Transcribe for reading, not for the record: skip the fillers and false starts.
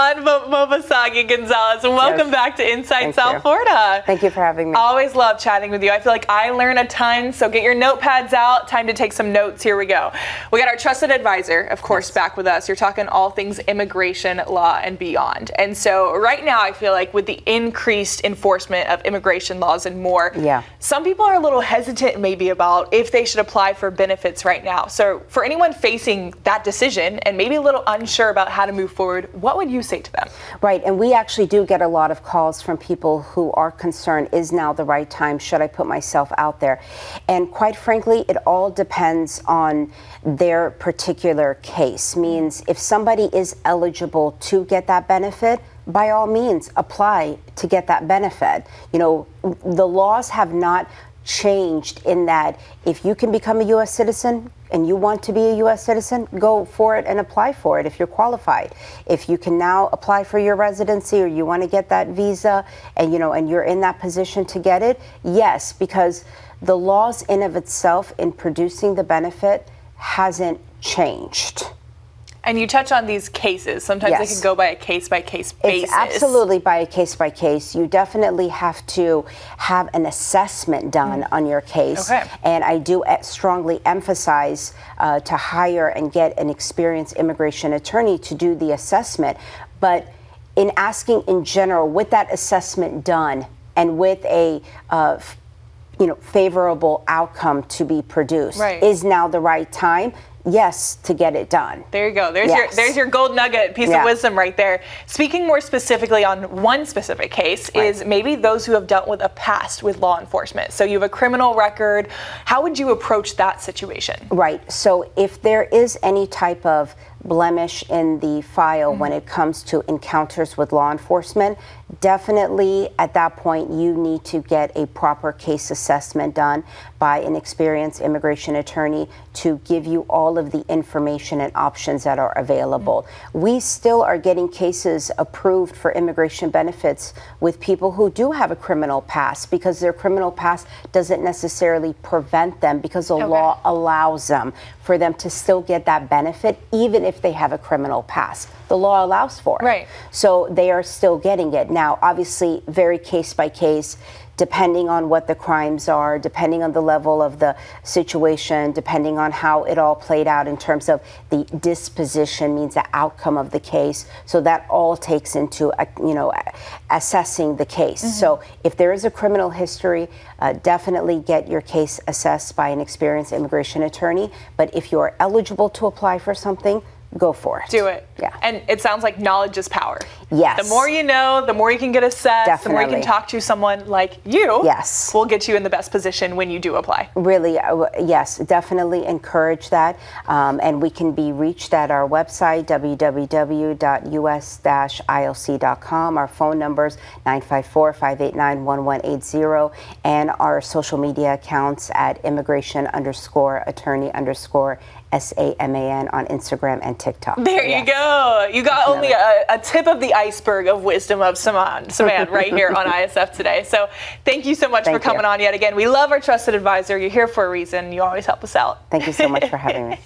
Saman Movassaghi Gonzalez, and welcome back to Inside South Florida. Thank you for having me. Always love chatting with you. I feel like I learn a ton, so get your notepads out. Time to take some notes. Here we go. We got our trusted advisor, of course, back with us. You're talking all things immigration law and beyond. And so right now, I feel like with the increased enforcement of immigration laws and more, some people are a little hesitant maybe about if they should apply for benefits right now. So for anyone facing that decision and maybe a little unsure about how to move forward, what would you say to them? Right, and we actually do get a lot of calls from people who are concerned, is now the right time? Should I put myself out there? And quite frankly, it all depends on their particular case. Means if somebody is eligible to get that benefit, by all means, apply to get that benefit. You know, the laws have not changed in that if you can become a U.S. citizen and you want to be a U.S. citizen, go for it and apply for it if you're qualified. If you can now apply for your residency or you want to get that visa and you're in that position to get it, yes, because the laws in of itself in producing the benefit hasn't changed. And you touch on these cases. Sometimes they can go by a case-by-case basis. It's absolutely by a case-by-case. You definitely have to have an assessment done on your case. Okay. And I do strongly emphasize to hire and get an experienced immigration attorney to do the assessment. But in asking in general, with that assessment done and with a favorable outcome to be produced, is now the right time? Yes, to get it done. There you go. There's your gold nugget piece of wisdom right there. Speaking more specifically on one specific case is maybe those who have dealt with a past with law enforcement. So you have a criminal record. How would you approach that situation? Right. So if there is any type of blemish in the file when it comes to encounters with law enforcement, definitely at that point you need to get a proper case assessment done by an experienced immigration attorney to give you all of the information and options that are available. We still are getting cases approved for immigration benefits with people who do have a criminal past, because their criminal past doesn't necessarily prevent them, because the law allows them for them to still get that benefit even if they have a criminal past. The law allows for it. Right. So they are still getting it. Now, obviously, very case by case, depending on what the crimes are, depending on the level of the situation, depending on how it all played out in terms of the disposition, means the outcome of the case. So that all takes into, assessing the case. So if there is a criminal history, definitely get your case assessed by an experienced immigration attorney. But if you are eligible to apply for something, go for it. Do it. Yeah. And it sounds like knowledge is power. Yes. The more you know, the more you can get assessed, Definitely. the more you can talk to someone like you. Yes. Will get you in the best position when you do apply. Really, yes, definitely encourage that. And we can be reached at our website, www.us-ilc.com. Our phone numbers, 954-589-1180. And our social media accounts at immigration_attorney_SAMAN on Instagram and TikTok. There you go. You got only a tip of the iceberg of wisdom of Saman right here on ISF today. So thank you so much for coming on yet again. We love our trusted advisor. You're here for a reason. You always help us out. Thank you so much for having me.